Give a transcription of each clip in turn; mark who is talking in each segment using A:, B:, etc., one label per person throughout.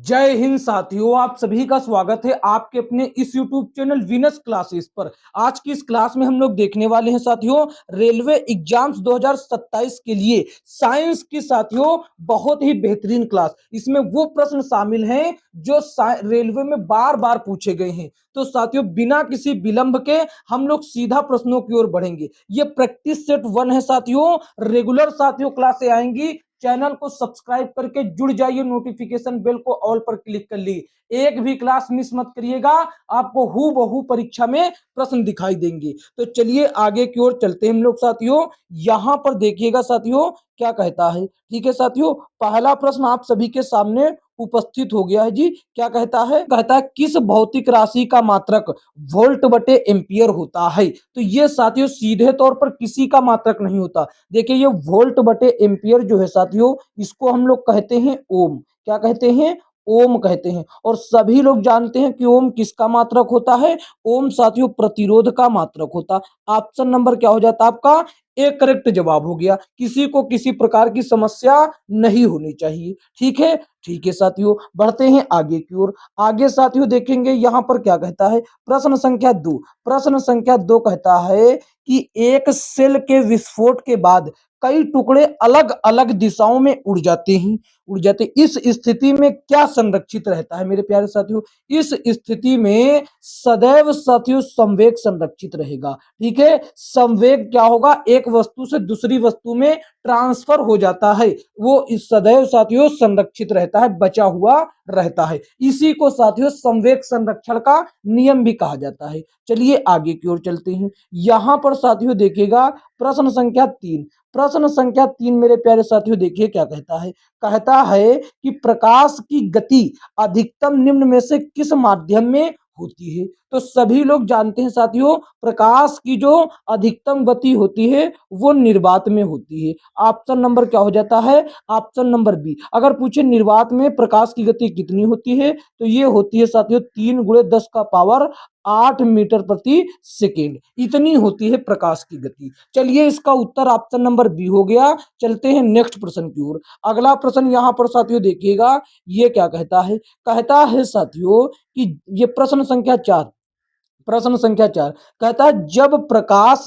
A: जय हिंद साथियों, आप सभी का स्वागत है आपके अपने इस YouTube चैनल विनस क्लासेस पर। आज की इस क्लास में हम लोग देखने वाले हैं साथियों रेलवे एग्जाम्स 2027 के लिए साइंस की साथियों बहुत ही बेहतरीन क्लास। इसमें वो प्रश्न शामिल हैं जो रेलवे में बार बार पूछे गए हैं। तो साथियों बिना किसी विलंब के हम लोग सीधा प्रश्नों की ओर बढ़ेंगे। ये प्रैक्टिस सेट 1 है साथियों। रेगुलर साथियों क्लासें आएंगी। चैनल को सब्सक्राइब करके जुड़ जाइए, नोटिफिकेशन बेल को ऑल पर क्लिक कर लीजिए। एक भी क्लास मिस मत करिएगा, आपको हूबहू परीक्षा में प्रश्न दिखाई देंगे। तो चलिए आगे की ओर चलते हैं हम लोग साथियों। यहां पर देखिएगा साथियों क्या कहता है। ठीक है साथियों, पहला प्रश्न आप सभी के सामने उपस्थित हो गया है जी। क्या कहता है किस भौतिक राशि का मात्रक वोल्ट बटे एम्पियर होता है। तो ये साथियों सीधे तौर पर किसी का मात्रक नहीं होता। देखिए ये वोल्ट बटे एम्पियर जो है साथियों, इसको हम लोग कहते हैं ओम। क्या कहते हैं? ओम कहते हैं। और सभी लोग जानते हैं कि ओम किसका मात्रक होता है? ओम साथियों प्रतिरोध का मात्रक होता। ऑप्शन नंबर क्या हो जाता आपका? एक करेक्ट जवाब हो गया। किसी को किसी प्रकार की समस्या नहीं होनी चाहिए। ठीक है साथियों, बढ़ते हैं आगे की ओर। आगे साथियों देखेंगे यहां पर क्या कहता है। प्रश्न संख्या 2। प्रश्न संख्या 2 कहता है कि एक सेल के विस्फोट के बाद कई टुकड़े अलग अलग दिशाओं में उड़ जाते इस स्थिति में क्या संरक्षित रहता है मेरे प्यारे साथियों? इस स्थिति में सदैव साथियों संवेग संरक्षित रहेगा। ठीक है, संवेग क्या होगा? एक वस्तु से दूसरी वस्तु में ट्रांसफर हो जाता है, वो इस सदैव साथियों संरक्षित रहता है, बचा हुआ रहता है। इसी को साथियों संवेग संरक्षण का नियम भी कहा जाता है। चलिए आगे की ओर चलते हैं। यहां पर साथियों देखिएगा प्रश्न संख्या 3। प्रश्न संख्या 3 मेरे प्यारे साथियों देखिए क्या कहता है। कहता है कि प्रकाश की गति अधिकतम निम्न में से किस माध्यम में होती है। तो सभी लोग जानते हैं साथियों प्रकाश की जो अधिकतम गति होती है वो निर्वात में होती है। ऑप्शन नंबर क्या हो जाता है? Option number B. अगर पूछे निर्वात में प्रकाश की गति कितनी होती है तो ये होती है साथियों 3 गुणे 10 का पावर 8 मीटर प्रति सेकेंड। इतनी होती है प्रकाश की गति। चलिए इसका उत्तर ऑप्शन नंबर बी हो गया। चलते हैं नेक्स्ट प्रश्न की ओर। अगला प्रश्न यहां पर साथियों देखिएगा ये क्या कहता है। कहता है साथियों कि ये प्रश्न संख्या 4। प्रश्न संख्या 4 कहता है जब प्रकाश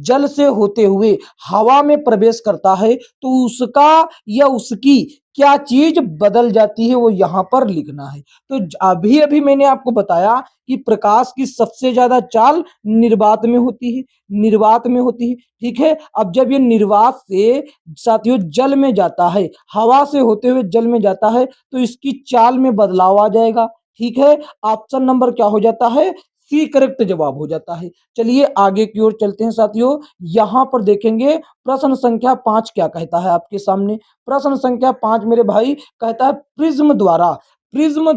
A: जल से होते हुए हवा में प्रवेश करता है तो उसका या उसकी क्या चीज बदल जाती है, वो यहां पर लिखना है। तो अभी अभी मैंने आपको बताया कि प्रकाश की सबसे ज्यादा चाल निर्वात में होती है। निर्वात में होती है। ठीक है, अब जब ये निर्वात से साथियों जल में जाता है, हवा से होते हुए जल में जाता है तो इसकी चाल में बदलाव आ जाएगा। ठीक है, ऑप्शन नंबर क्या हो जाता है? सी करेक्ट जवाब हो जाता है। चलिए आगे की ओर चलते हैं साथियों। यहां पर देखेंगे प्रश्न संख्या 5 क्या कहता है आपके सामने। प्रश्न संख्या 5 मेरे भाई कहता है प्रिज्म द्वारा प्रिज्म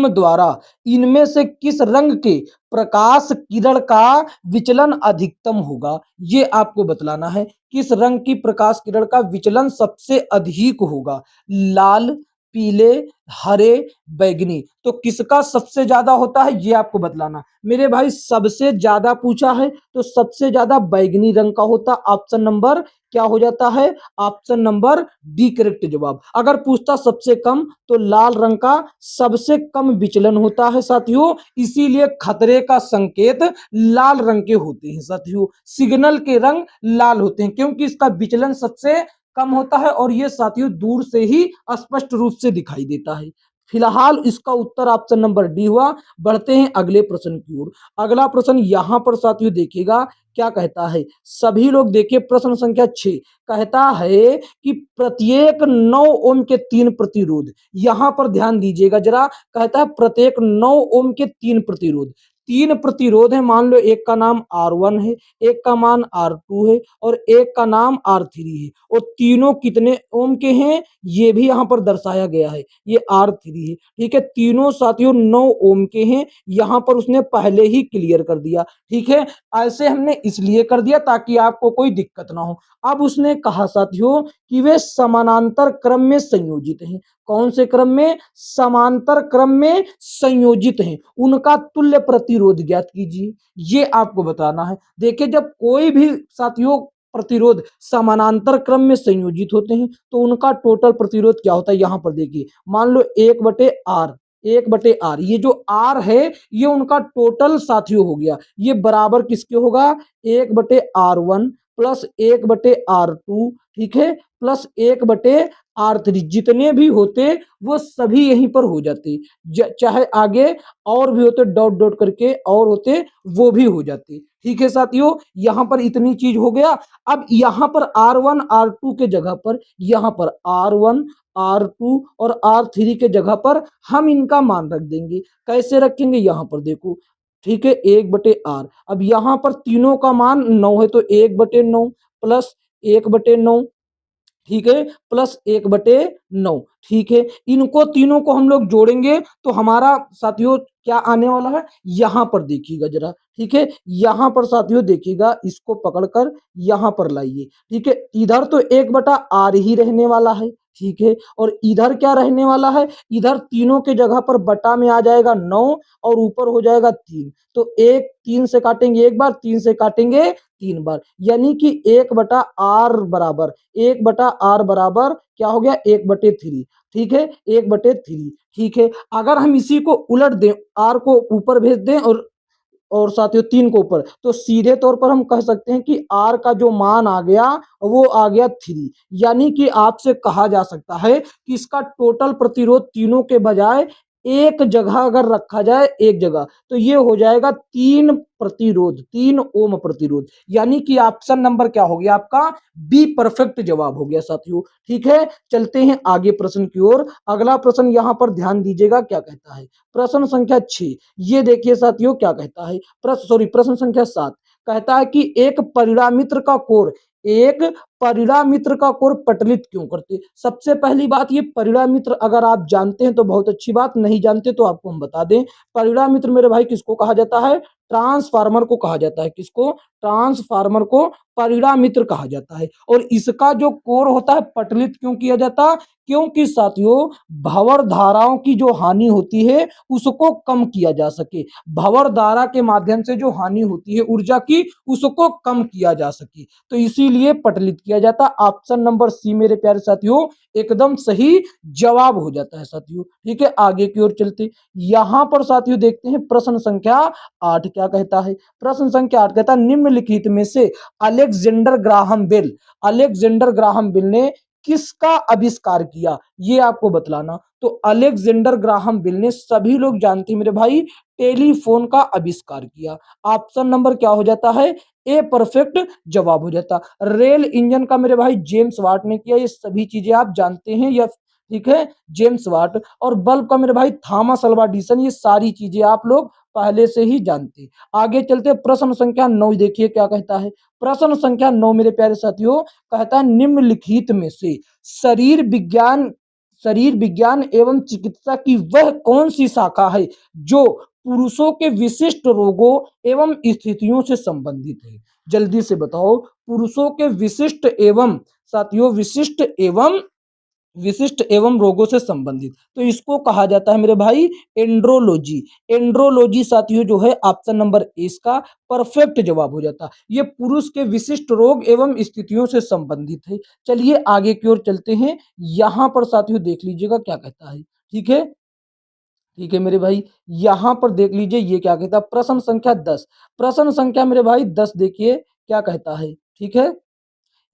A: द्वारा इनमें से किस रंग के प्रकाश किरण का विचलन अधिकतम होगा, ये आपको बतलाना है। किस रंग की प्रकाश किरण का विचलन सबसे अधिक होगा? लाल, पीले, हरे, बैगनी। तो किसका सबसे ज्यादा होता है ये आपको बतलाना मेरे भाई। सबसे ज्यादा पूछा है तो सबसे ज्यादा बैगनी रंग का होता। ऑप्शन नंबर क्या हो जाता है? ऑप्शन नंबर डी करेक्ट जवाब। अगर पूछता सबसे कम तो लाल रंग का सबसे कम विचलन होता है साथियों। इसीलिए खतरे का संकेत लाल रंग के होते हैं साथियों। सिग्नल के रंग लाल होते हैं क्योंकि इसका विचलन सबसे कम होता है और ये साथियों दूर से ही स्पष्ट रूप से दिखाई देता है। फिलहाल इसका उत्तर ऑप्शन नंबर डी हुआ। बढ़ते हैं अगले प्रश्न की ओर। अगला प्रश्न यहां पर साथियों देखिएगा क्या कहता है। सभी लोग देखिए प्रश्न संख्या 6 कहता है कि प्रत्येक 9 ओम के 3 प्रतिरोध। यहां पर ध्यान दीजिएगा जरा। कहता है प्रत्येक 9 ओम के 3 प्रतिरोध। 3 प्रतिरोध है, मान लो एक का नाम R1 है, एक का मान R2 है और एक का नाम R3 है। और तीनों कितने ओम के हैं ये भी यहां पर दर्शाया गया है। ये R3 है। ठीक है, तीनों साथियों 9 ओम के हैं। यहां पर उसने पहले ही क्लियर कर दिया। ठीक है, ऐसे हमने इसलिए कर दिया ताकि आपको कोई दिक्कत ना हो। अब उसने कहा साथियों कि वे समानांतर क्रम में संयोजित हैं। कौन से क्रम में? समांतर क्रम में संयोजित हैं। उनका तुल्य प्रतिरोध ज्ञात कीजिए, ये आपको बताना है। देखिए जब कोई भी साथियों प्रतिरोध समानांतर क्रम में संयोजित होते हैं तो उनका टोटल प्रतिरोध क्या होता है, यहां पर देखिए मान लो 1/R, 1/R, ये जो R है ये उनका टोटल साथियों हो गया, ये बराबर किसके होगा, 1/R1 प्लस 1/R2, ठीक है, प्लस 1/R3, जितने भी होते वो सभी यहीं पर हो जाते, चाहे आगे और भी होते डॉट डॉट करके और होते वो भी हो जाते। ठीक है साथियों, यहां पर इतनी चीज हो गया। अब यहां पर R1 R2 के जगह पर यहां पर R1 R2 और R3 के जगह पर हम इनका मान रख देंगे। कैसे रखेंगे, यहां पर देखो, ठीक है, 1/R। अब यहां पर तीनों का मान 9 है तो 1/9 प्लस 1/9, ठीक है, प्लस 1/9, ठीक है, इनको तीनों को हम लोग जोड़ेंगे तो हमारा साथियों क्या आने वाला है, यहां पर देखिएगा जरा, ठीक है, यहां पर साथियों देखिएगा, इसको पकड़कर यहां पर लाइए, ठीक है, इधर तो 1/R ही रहने वाला है, ठीक है, और इधर क्या रहने वाला है, इधर तीनों के जगह पर बटा में आ जाएगा 9 और ऊपर हो जाएगा 3, तो 3 से काटेंगे एक बार, 3 से काटेंगे 3 बार, यानी कि 1/R बराबर 1/R बराबर क्या हो गया, 1/3, ठीक है, 1/3, ठीक है। अगर हम इसी को उलट दें, R को ऊपर भेज दें और साथियों 3 को ऊपर, तो सीधे तौर पर हम कह सकते हैं कि R का जो मान आ गया वो आ गया 3, यानी कि आपसे कहा जा सकता है कि इसका टोटल प्रतिरोध तीनों के बजाय एक जगह अगर रखा जाए, एक जगह, तो ये हो जाएगा 3 प्रतिरोध, 3 ओम प्रतिरोध, यानी कि ऑप्शन नंबर क्या हो गया आपका, बी परफेक्ट जवाब हो गया साथियों। ठीक है, चलते हैं आगे प्रश्न की ओर। अगला प्रश्न यहां पर ध्यान दीजिएगा क्या कहता है, प्रश्न संख्या 6, ये देखिए साथियों क्या कहता है, प्रश्न संख्या 7 कहता है कि एक परिणामित्र का कोण, एक परिणामित्र का कोण पटलित क्यों करते। सबसे पहली बात, ये परिणामित्र अगर आप जानते हैं तो बहुत अच्छी बात, नहीं जानते तो आपको हम बता दें, परिणामित्र मेरे भाई किसको कहा जाता है, ट्रांसफार्मर को कहा जाता है, किसको, ट्रांसफार्मर को परिणामित्र कहा जाता है। और इसका जो कोर होता है पटलित क्यों किया जाता, क्योंकि साथियों भंवर धाराओं की जो हानि होती है उसको कम किया जा सके, भंवर धारा के माध्यम से जो हानि होती है ऊर्जा की उसको कम किया जा सके, तो इसीलिए पटलित किया जाता। ऑप्शन नंबर सी मेरे प्यारे साथियों एकदम सही जवाब हो जाता है साथियों। ठीक है, आगे की ओर चलते, यहां पर साथियों देखते हैं प्रश्न संख्या 8 क्या कहता है। प्रश्न संख्या 8 कहता है निम्नलिखित में से Alexander Graham Bell, Alexander Graham Bell ने किसका आविष्कार किया, ये आपको बतलाना। तो अलेक्जेंडर ग्राहम बेल ने, सभी लोग जानते हैं मेरे भाई, टेलीफोन का आविष्कार किया। ऑप्शन नंबर क्या हो जाता है, ए परफेक्ट जवाब हो जाता। रेल इंजन का मेरे भाई जेम्स वाट ने किया, ये सभी चीजें आप जानते हैं, या ठीक है, जेम्स वाट। और बल्ब का मेरे भाई थॉमस अल्वा एडिसन, ये सारी चीजें आप लोग पहले से ही जानते। आगे चलते प्रश्न संख्या 9 देखिए क्या कहता है। प्रश्न संख्या 9 मेरे प्यारे साथियों कहता है निम्नलिखित में से शरीर विज्ञान एवं चिकित्सा की वह कौन सी शाखा है जो पुरुषों के विशिष्ट रोगों एवं स्थितियों से संबंधित है। जल्दी से बताओ, पुरुषों के विशिष्ट एवं साथियों विशिष्ट एवं रोगों से संबंधित, तो इसको कहा जाता है मेरे भाई एंड्रोलॉजी। एंड्रोलॉजी साथियों जो है ऑप्शन नंबर ए इसका परफेक्ट जवाब हो जाता। ये पुरुष के विशिष्ट रोग एवं स्थितियों से संबंधित है। चलिए आगे की ओर चलते हैं, यहां पर साथियों देख लीजिएगा क्या कहता है। ठीक है, ठीक है मेरे भाई, यहां पर देख लीजिए ये क्या कहता है, प्रश्न संख्या 10, प्रश्न संख्या मेरे भाई 10 देखिए क्या कहता है। ठीक है,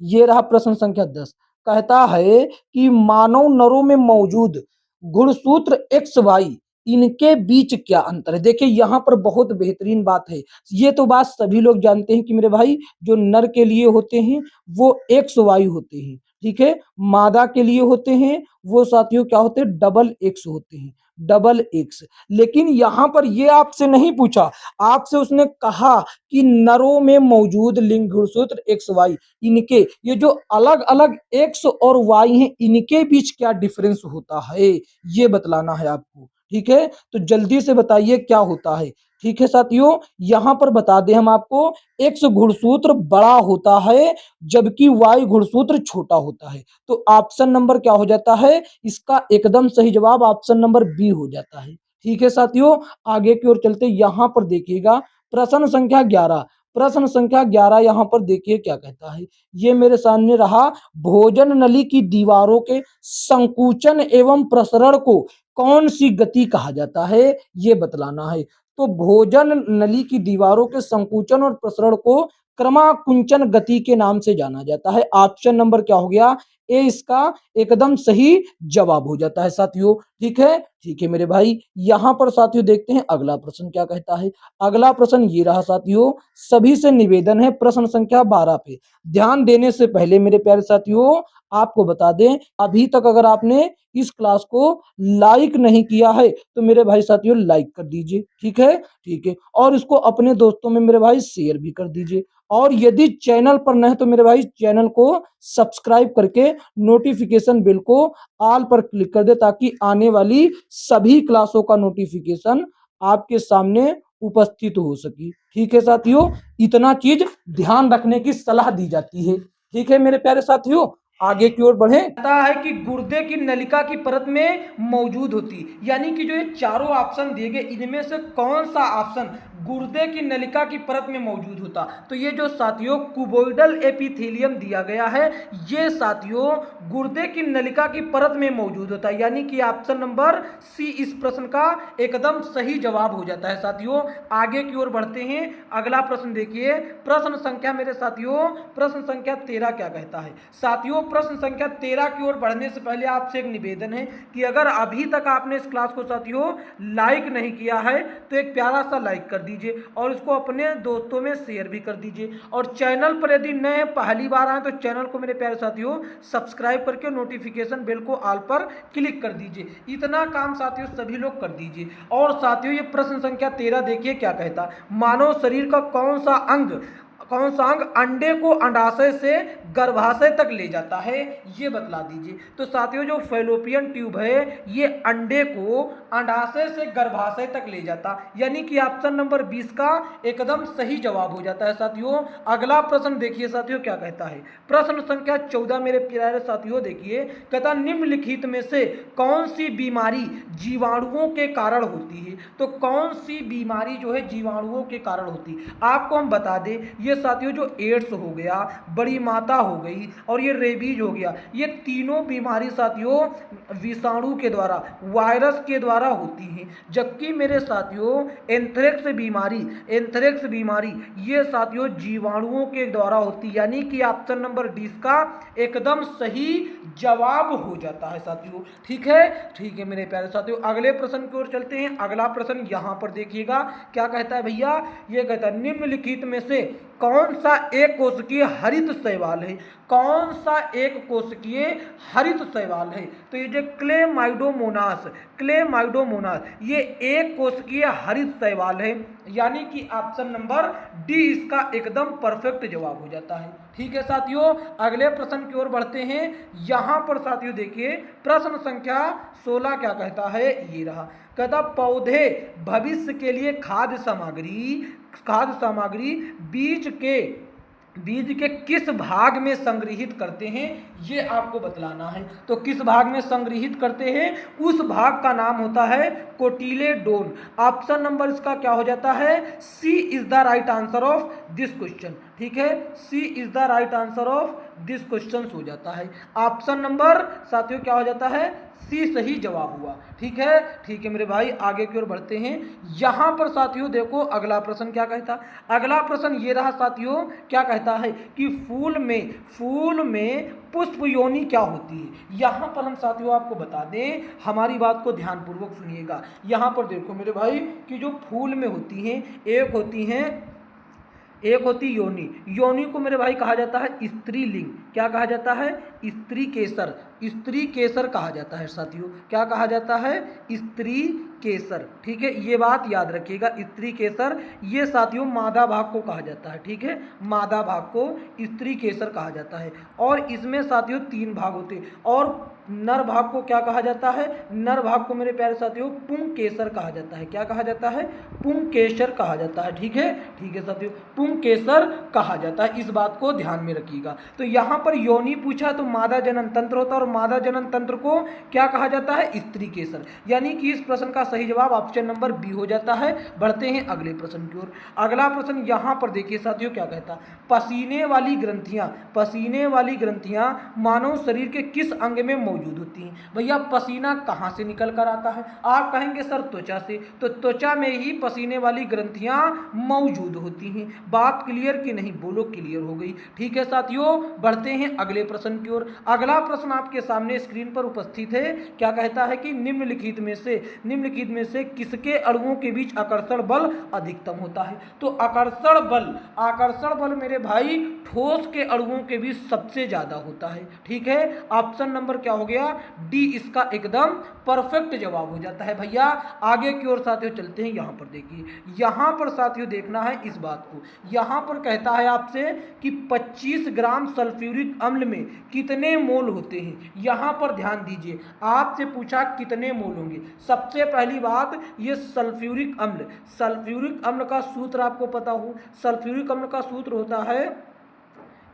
A: ये रहा प्रश्न संख्या 10, कहता है कि मानव नरों में मौजूद गुणसूत्र एक्स वाई, इनके बीच क्या अंतर है। देखिए यहां पर बहुत बेहतरीन बात है, ये तो बात सभी लोग जानते हैं कि मेरे भाई जो नर के लिए होते हैं वो एक्स वाई होते हैं, ठीक है, मादा के लिए होते हैं वो साथियों क्या होते हैं, डबल एक्स होते हैं, डबल एक्स। लेकिन यहां पर ये आपसे नहीं पूछा, आपसे उसने कहा कि नरों में मौजूद लिंग गुणसूत्र एक्स वाई, इनके ये जो अलग अलग एक्स और वाई हैं इनके बीच क्या डिफरेंस होता है, ये बतलाना है आपको। ठीक है, तो जल्दी से बताइए क्या होता है। ठीक है साथियों, यहां पर बता दें हम आपको, एक्स घुड़सूत्र बड़ा होता है जबकि वाई घुड़सूत्र छोटा होता है, तो ऑप्शन नंबर क्या हो जाता है, इसका एकदम सही जवाब ऑप्शन नंबर बी हो जाता है। ठीक है साथियों, आगे की ओर चलते, यहां पर देखिएगा प्रश्न संख्या 11, प्रश्न संख्या 11 यहाँ पर देखिए क्या कहता है। ये मेरे सामने रहा, भोजन नली की दीवारों के संकुचन एवं प्रसरण को कौन सी गति कहा जाता है, ये बतलाना है। तो भोजन नली की दीवारों के संकुचन और प्रसरण को क्रमाकुंचन गति के नाम से जाना जाता है। ऑप्शन नंबर क्या हो गया, ए इसका एकदम सही जवाब हो जाता है साथियों। ठीक है मेरे भाई। यहां पर साथियों देखते हैं अगला प्रश्न क्या कहता है। अगला प्रश्न ये रहा साथियों, सभी से निवेदन है प्रश्न संख्या 12 पे ध्यान देने से पहले मेरे प्यारे साथियों आपको बता दें, अभी तक अगर आपने इस क्लास को लाइक नहीं किया है तो मेरे भाई साथियों लाइक कर दीजिए। ठीक है, और इसको अपने दोस्तों में मेरे भाई शेयर भी कर दीजिए। और यदि चैनल पर न है तो मेरे भाई चैनल को सब्सक्राइब करके नोटिफिकेशन बेल को ऑल पर क्लिक कर दे, ताकि आने वाली सभी क्लासों का नोटिफिकेशन आपके सामने उपस्थित हो सके। ठीक है साथियों, इतना चीज ध्यान रखने की सलाह दी जाती है। ठीक है मेरे प्यारे साथियों, आगे की ओर बढ़े। कहता है कि गुर्दे की नलिका की परत में मौजूद होती, यानी कि जो ये चारों ऑप्शन दिए गए इनमें से कौन सा ऑप्शन गुर्दे की नलिका की परत में मौजूद होता। तो ये जो साथियों कुबोइडल एपिथेलियम दिया गया है, ये साथियों गुर्दे की नलिका की परत में मौजूद होता है, यानी कि ऑप्शन नंबर सी इस प्रश्न का एकदम सही जवाब हो जाता है साथियों। आगे की ओर बढ़ते हैं। अगला प्रश्न देखिए, प्रश्न संख्या मेरे साथियों प्रश्न संख्या 13 क्या कहता है। साथियों प्रश्न संख्या 13 की ओर बढ़ने से पहले आपसे एक निवेदन है कि अगर अभी तक आपने इस क्लास को साथियों लाइक नहीं किया है तो एक प्यारा सा लाइक कर दीजिए और इसको अपने दोस्तों में शेयर भी कर दीजिए। और चैनल पर यदि नए पहली बार आए तो चैनल को मेरे प्यारे साथियों सब्सक्राइब करके नोटिफिकेशन बेल को ऑल पर क्लिक कर दीजिए। इतना काम साथियों सभी लोग कर दीजिए। और साथियों ये प्रश्न संख्या 13 देखिए क्या कहता, मानव शरीर का कौन सा अंग अंडे को अंडाशय से गर्भाशय तक ले जाता है, ये बतला दीजिए। तो साथियों जो फैलोपियन ट्यूब है ये अंडे को अंडाशय से गर्भाशय तक ले जाता, यानी कि ऑप्शन नंबर 20 का एकदम सही जवाब हो जाता है साथियों। अगला प्रश्न देखिए साथियों क्या कहता है। प्रश्न संख्या 14 मेरे प्यारे साथियों देखिए, कहता निम्नलिखित में से कौन सी बीमारी जीवाणुओं के कारण होती है। तो कौन सी बीमारी जो है जीवाणुओं के कारण होती है, आपको हम बता दें ये साथियों जो एड्स हो गया, बड़ी माता हो गई और ये रेबीज हो गया, ये तीनों बीमारी साथियों विषाणु के द्वारा वायरस के द्वारा होती हैं। जबकि मेरे साथियों एंथ्रेक्स बीमारी ये साथियों जीवाणुओं के द्वारा होती, यानी कि ऑप्शन नंबर 20 का एकदम सही जवाब हो जाता है साथियों। ठीक है मेरे प्यारे साथियों, अगले प्रश्न की ओर चलते हैं। अगला प्रश्न यहां पर देखिएगा क्या कहता है भैया, ये कहता है निम्नलिखित में से कौन सा एक कोशिकीय हरित शैवाल है। कौन सा एक कोशिकीय हरित शैवाल है। तो ये जो क्लेमाइडोमोनास ये एक कोशिकीय हरित शैवाल है, यानी कि ऑप्शन नंबर डी इसका एकदम परफेक्ट जवाब हो जाता है। ठीक है साथियों, अगले प्रश्न की ओर बढ़ते हैं। यहां पर साथियों देखिए प्रश्न संख्या 16 क्या कहता है, ये रहा, कहता पौधे भविष्य के लिए खाद्य सामग्री बीज के किस भाग में संग्रहित करते हैं, ये आपको बतलाना है। तो किस भाग में संग्रहित करते हैं, उस भाग का नाम होता है कोटिलेडोन। ऑप्शन नंबर इसका क्या हो जाता है, C is the right answer of this question. ठीक है, C is the right answer of this question हो जाता है। ऑप्शन नंबर साथियों क्या हो जाता है, सी सही जवाब हुआ। ठीक है मेरे भाई, आगे की ओर बढ़ते हैं। यहां पर साथियों देखो अगला प्रश्न क्या कहता, अगला प्रश्न ये रहा साथियों, क्या कहता है कि फूल में पुष्प योनि क्या होती है। यहां पर हम साथियों आपको बता दें, हमारी बात को ध्यानपूर्वक सुनिएगा। यहां पर देखो मेरे भाई कि जो फूल में होती हैं एक होती योनि को मेरे भाई कहा जाता है स्त्रीलिंग। क्या कहा जाता है, स्त्री केसर कहा जाता है साथियों। क्या कहा जाता है, स्त्री केसर। ठीक है, ये बात याद रखिएगा, स्त्री केसर ये साथियों मादा भाग को कहा जाता है। ठीक है, मादा भाग को स्त्री केसर कहा जाता है। और इसमें साथियों 3 भाग होते हैं और नर भाग को क्या कहा जाता है? नर भाग को मेरे प्यारे साथियों पुंकेसर कहा जाता है। क्या कहा जाता है? पुंकेसर कहा जाता है। ठीक है साथियों, पुंकेसर कहा जाता है, इस बात को ध्यान में रखिएगा। तो यहाँ पर योनि पूछा तो मादा जनन तंत्र होता है, और मादा जनन तंत्र को क्या कहा जाता है? स्त्री केसर। यानी कि इस प्रश्न का सही जवाब ऑप्शन नंबर बी हो जाता है। बढ़ते हैं अगले प्रश्न की ओर। अगला प्रश्न यहाँ पर देखिए साथियों क्या कहता है, पसीने वाली ग्रंथियां मानव शरीर के किस अंग में मौजूद होती हैं? भैया पसीना कहां से निकल कर आता है? आप कहेंगे सर त्वचा से, तो त्वचा में ही पसीने वाली ग्रंथियां मौजूद होती हैं। बात क्लियर कि नहीं? बोलो क्लियर हो गई। ठीक है साथियों, बढ़ते हैं अगले प्रश्न की ओर। अगला प्रश्न आपके सामने स्क्रीन पर उपस्थित है। क्या कहता है कि निम्नलिखित में से किसके अणुओं के बीच आकर्षण बल अधिकतम होता है? तो आकर्षण बल मेरे भाई ठोस के अणुओं के बीच सबसे ज्यादा होता है। ठीक है, ऑप्शन नंबर क्या हो गया? डी इसका एकदम परफेक्ट जवाब हो जाता है। भैया आगे की ओर साथियों चलते हैं। यहां पर देखिए, यहां पर साथियों देखना है इस बात को। यहां पर कहता है आपसे कि 25 ग्राम सल्फ्यूरिक अम्ल में कितने मोल होते हैं? यहां पर ध्यान दीजिए, आपसे पूछा कितने मोल होंगे। सबसे पहली बात, ये सल्फ्यूरिक अम्ल का सूत्र आपको पता हो। सल्फ्यूरिक अम्ल का सूत्र होता है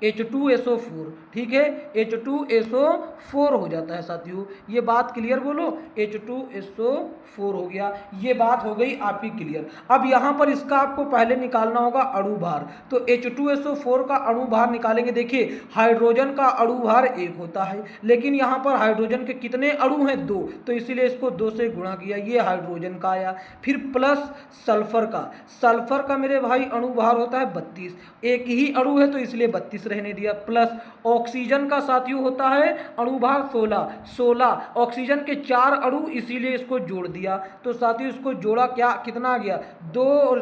A: H2SO4। ठीक है, H2SO4 हो जाता है साथियों। ये बात क्लियर बोलो, H2SO4 हो गया। ये बात हो गई आपकी क्लियर। अब यहाँ पर इसका आपको पहले निकालना होगा अणु भार। तो H2SO4 का अणु भार निकालेंगे। देखिए हाइड्रोजन का अणु भार 1 होता है, लेकिन यहाँ पर हाइड्रोजन के कितने अणु हैं? 2, तो इसीलिए इसको 2 से गुणा किया। ये हाइड्रोजन का आया। फिर प्लस सल्फर का मेरे भाई अणु भार होता है 32, एक ही अणु है तो इसलिए 32 रहने दिया। प्लस ऑक्सीजन का साथियों होता है अणुभार 16, ऑक्सीजन के 4 अणु, इसीलिए इसको जोड़ दिया। तो साथियों इसको जोड़ा, क्या कितना आ गया? 2 और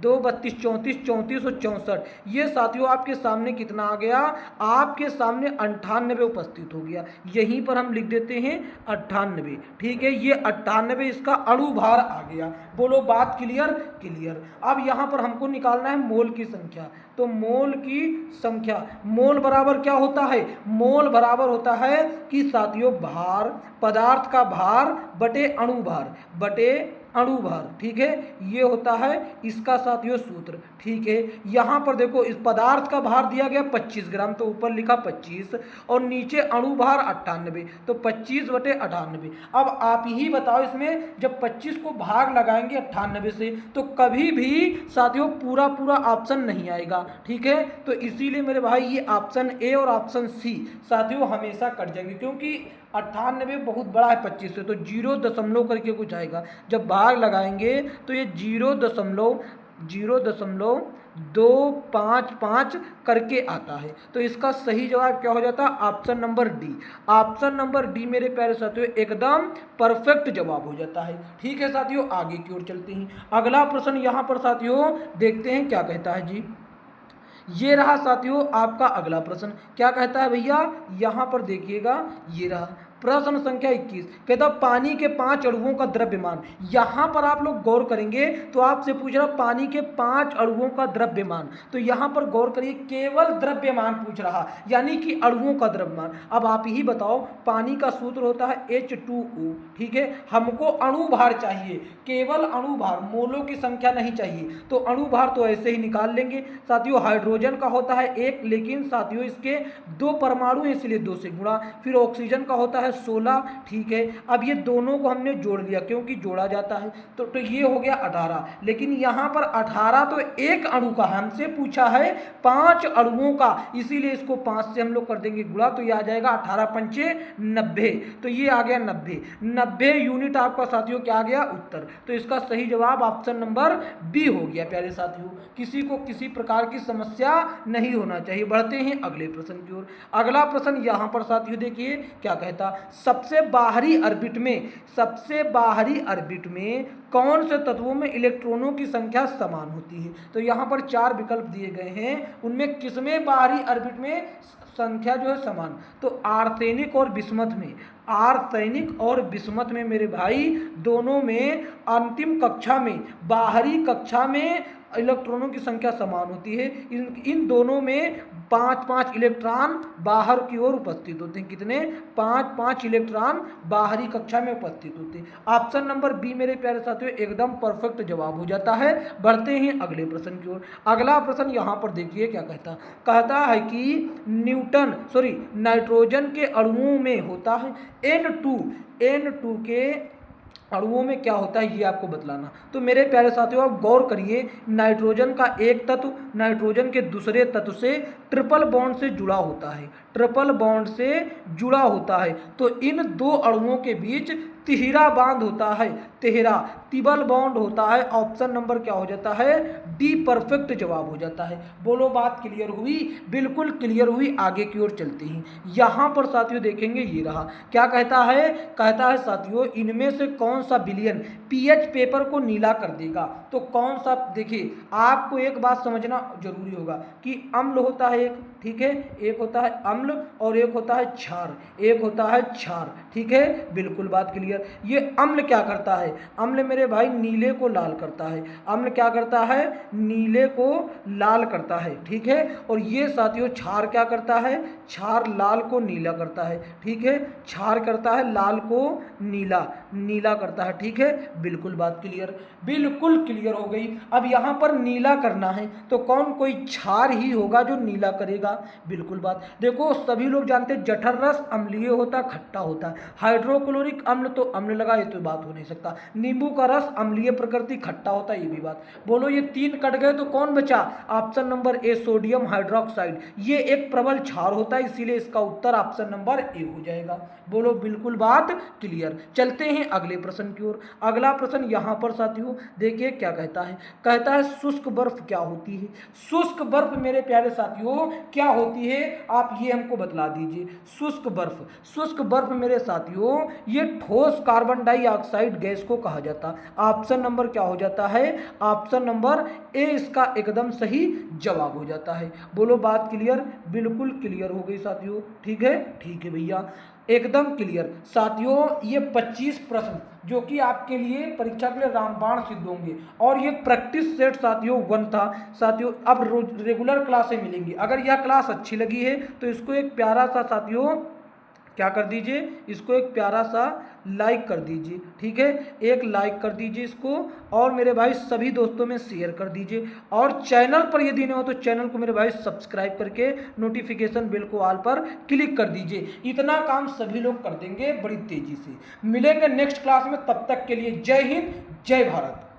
A: 2 32 34 और 64। ये साथियों आपके सामने कितना आ गया? आपके सामने 98 उपस्थित हो गया। यहीं पर हम लिख देते हैं 98। ठीक है, ये 98 इसका अणु भार आ गया। बोलो बात क्लियर। अब यहाँ पर हमको निकालना है मोल की संख्या। तो मोल की संख्या, मोल बराबर क्या होता है? मोल बराबर होता है कि साथियों भार, पदार्थ का भार बटे अणु भार। ठीक है, ये होता है इसका साथियों सूत्र। ठीक है, यहाँ पर देखो इस पदार्थ का भार दिया गया 25 ग्राम, तो ऊपर लिखा 25 और नीचे अणु भार 98, तो 25 बटे 98। अब आप ही बताओ, इसमें जब 25 को भाग लगाएंगे 98 से तो कभी भी साथियों पूरा ऑप्शन नहीं आएगा। ठीक है, तो इसीलिए मेरे भाई ये ऑप्शन ए और ऑप्शन सी साथियों हमेशा कट जाएंगे, क्योंकि 98 बहुत बड़ा है 25 से, तो 0 करके कुछ आएगा। जब भाग लगाएंगे तो ये 0.255 करके आता है। तो इसका सही जवाब क्या हो जाता है? ऑप्शन नंबर डी मेरे प्यारे साथियों एकदम परफेक्ट जवाब हो जाता है। ठीक है साथियों, आगे की ओर चलते हैं। अगला प्रश्न यहाँ पर साथियों देखते हैं क्या कहता है जी। ये रहा साथियों आपका अगला प्रश्न। क्या कहता है भैया? यहाँ पर देखिएगा, ये रहा प्रश्न संख्या 21। कहता पानी के 5 अणुओं का द्रव्यमान। यहाँ पर आप लोग गौर करेंगे तो आपसे पूछ रहा पानी के 5 अणुओं का द्रव्यमान। तो यहाँ पर गौर करिए, केवल द्रव्यमान पूछ रहा, यानी कि अणुओं का द्रव्यमान। अब आप ही बताओ, पानी का सूत्र होता है H2O। ठीक है, हमको अणु भार चाहिए, केवल अणु भार, मोलों की संख्या नहीं चाहिए। तो अणु भार तो ऐसे ही निकाल लेंगे साथियों। हाइड्रोजन का होता है 1, लेकिन साथियों इसके 2 परमाणु हैं इसलिए 2 से गुणा। फिर ऑक्सीजन का होता है 16। ठीक है, अब ये दोनों को हमने जोड़ लिया क्योंकि जोड़ा जाता है, तो ये हो गया 18। लेकिन यहाँ पर 18 तो एक अणु का, हमसे पूछा है 5 अणुओं का, इसीलिए इसको 5 से हम लोग कर देंगे गुणा, तो ये आ जाएगा 18 पंचे 90। तो ये आ गया 90 यूनिट आपका साथियों क्या आ गया? उत्तर। तो इसका सही जवाब ऑप्शन नंबर बी हो गया प्यारे साथियों। किसी को किसी प्रकार की समस्या नहीं होना चाहिए। बढ़ते हैं अगले प्रश्न की ओर। अगला प्रश्न यहाँ पर साथियों देखिए क्या कहता, सबसे बाहरी ऑर्बिट में कौन से तत्वों में इलेक्ट्रॉनों की संख्या समान होती है? तो यहाँ पर 4 विकल्प दिए गए हैं, उनमें किसमें बाहरी ऑर्बिट में संख्या जो है समान? तो आर्सेनिक और बिस्मथ में मेरे भाई दोनों में अंतिम कक्षा में, बाहरी कक्षा में इलेक्ट्रॉनों की संख्या समान होती है। इन दोनों में 5-5 इलेक्ट्रॉन बाहर की ओर उपस्थित होते हैं। कितने? 5-5 इलेक्ट्रॉन बाहरी कक्षा में उपस्थित होते हैं। ऑप्शन नंबर बी मेरे प्यारे साथियों एकदम परफेक्ट जवाब हो जाता है। बढ़ते हैं अगले प्रश्न की ओर। अगला प्रश्न यहाँ पर देखिए क्या कहता है कि नाइट्रोजन के अणुओं में होता है N2 के अणुओं में क्या होता है ये आपको बतलाना। तो मेरे प्यारे साथियों आप गौर करिए, नाइट्रोजन का एक तत्व नाइट्रोजन के दूसरे तत्व से ट्रिपल बॉन्ड से जुड़ा होता है। तो इन दो अणुओं के बीच तिहरा बांध होता है, तिबल बॉन्ड होता है। ऑप्शन नंबर क्या हो जाता है? डी परफेक्ट जवाब हो जाता है। बोलो बात क्लियर हुई? बिल्कुल क्लियर हुई। आगे की ओर चलते हैं। यहाँ पर साथियों देखेंगे ये रहा, क्या कहता है साथियों इनमें से कौन सा विलयन पीएच पेपर को नीला कर देगा। तो कौन सा? देखिए आपको एक बात समझना जरूरी होगा कि अम्ल होता है एक, ठीक है, एक होता है अम्ल और एक होता है क्षार, ठीक है, बिल्कुल बात क्लियर। ये अम्ल क्या करता है? अम्ल मेरे भाई नीले को लाल करता है। अम्ल क्या करता है? नीले को लाल करता है, ठीक है। और ये साथियों क्षार क्या करता है? क्षार लाल को नीला करता है, ठीक है। क्षार करता है लाल को नीला करता है, ठीक है, बिल्कुल बात क्लियर, बिल्कुल क्लियर हो गई। अब यहाँ पर नीला करना है तो कोई क्षार ही होगा जो नीला करेगा, बिल्कुल बात। देखो सभी लोग जानते हैं जठर रस अम्लीय होता, खट्टा होता। हाइड्रोक्लोरिक अम्ल तो अम्ल लगा, ये तो बात हो नहीं सकता। नींबू का रस अम्लीय प्रकृति, खट्टा होता, ये भी बात। बोलो ये 3 कट गए तो कौन बचा? Option number A sodium hydroxide. ये एक प्रबल क्षार होता है, इसीलिए इसका उत्तर ऑप्शन नंबर ए हो जाएगा। बोलो बिल्कुल बात क्लियर। चलते हैं अगले प्रश्न की ओर। अगला प्रश्न यहाँ पर साथियों देखिए क्या कहता है शुष्क बर्फ क्या होती है? शुष्क बर्फ मेरे प्यारे साथियों क्या होती है आप ये हमको बतला दीजिए। शुष्क बर्फ मेरे साथियों ये ठोस कार्बन डाइऑक्साइड गैस को कहा जाता। ऑप्शन नंबर क्या हो जाता है? ऑप्शन नंबर ए इसका एकदम सही जवाब हो जाता है। बोलो बात क्लियर? बिल्कुल क्लियर हो गई साथियों, ठीक है भैया, एकदम क्लियर। साथियों ये 25 प्रश्न जो कि आपके लिए परीक्षा के लिए रामबाण सिद्ध होंगे और ये प्रैक्टिस सेट साथियों 1 था। साथियों अब रेगुलर क्लासें मिलेंगी। अगर यह क्लास अच्छी लगी है तो इसको एक प्यारा सा साथियों क्या कर दीजिए, इसको एक प्यारा सा लाइक कर दीजिए, ठीक है, एक लाइक कर दीजिए इसको, और मेरे भाई सभी दोस्तों में शेयर कर दीजिए। और चैनल पर यदि नहीं हो तो चैनल को मेरे भाई सब्सक्राइब करके नोटिफिकेशन बेल को ऑल पर क्लिक कर दीजिए। इतना काम सभी लोग कर देंगे बड़ी तेजी से। मिलेंगे नेक्स्ट क्लास में, तब तक के लिए जय हिंद, जय भारत।